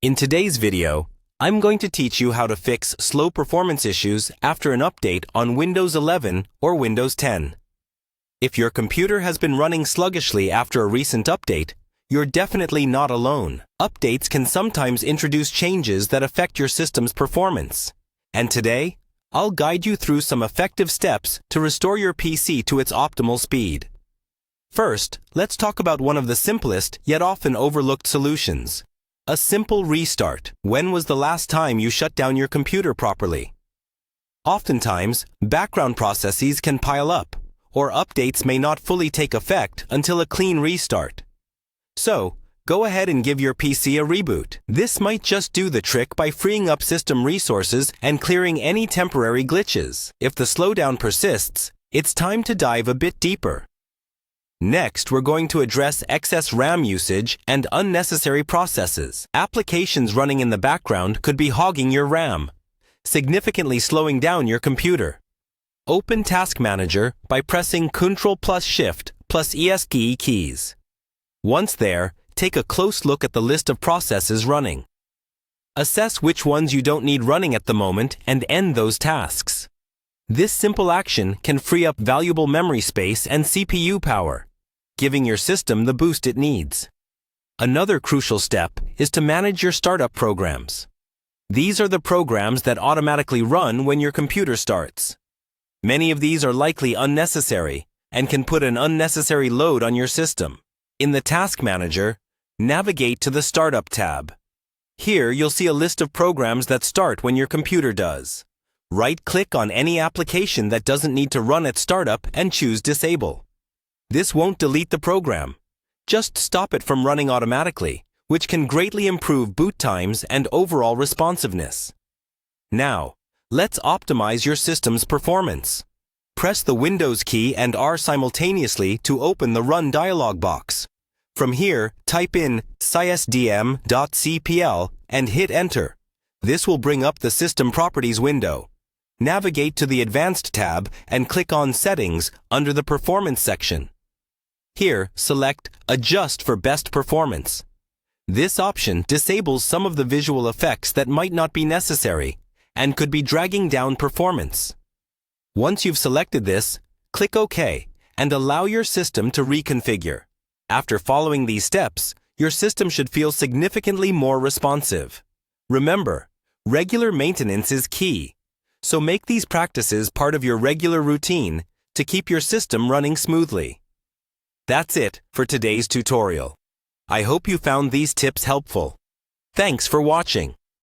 In today's video, I'm going to teach you how to fix slow performance issues after an update on Windows 11 or Windows 10. If your computer has been running sluggishly after a recent update, you're definitely not alone. Updates can sometimes introduce changes that affect your system's performance. And today, I'll guide you through some effective steps to restore your PC to its optimal speed. First, let's talk about one of the simplest yet often overlooked solutions. A simple restart. When was the last time you shut down your computer properly? Oftentimes, background processes can pile up, or updates may not fully take effect until a clean restart. So, go ahead and give your PC a reboot. This might just do the trick by freeing up system resources and clearing any temporary glitches. If the slowdown persists, it's time to dive a bit deeper. Next, we're going to address excess RAM usage and unnecessary processes. Applications running in the background could be hogging your RAM, significantly slowing down your computer. Open Task Manager by pressing Ctrl+Shift+ESC keys. Once there, take a close look at the list of processes running. Assess which ones you don't need running at the moment and end those tasks. This simple action can free up valuable memory space and CPU power, giving your system the boost it needs. Another crucial step is to manage your startup programs. These are the programs that automatically run when your computer starts. Many of these are likely unnecessary and can put an unnecessary load on your system. In the Task Manager, navigate to the Startup tab. Here you'll see a list of programs that start when your computer does. Right-click on any application that doesn't need to run at startup and choose Disable. This won't delete the program. Just stop it from running automatically, which can greatly improve boot times and overall responsiveness. Now, let's optimize your system's performance. Press the Windows key and R simultaneously to open the Run dialog box. From here, type in csdm.cpl and hit Enter. This will bring up the System Properties window. Navigate to the Advanced tab and click on Settings under the Performance section. Here, select Adjust for Best Performance. This option disables some of the visual effects that might not be necessary and could be dragging down performance. Once you've selected this, click OK and allow your system to reconfigure. After following these steps, your system should feel significantly more responsive. Remember, regular maintenance is key, so make these practices part of your regular routine to keep your system running smoothly. That's it for today's tutorial. I hope you found these tips helpful. Thanks for watching.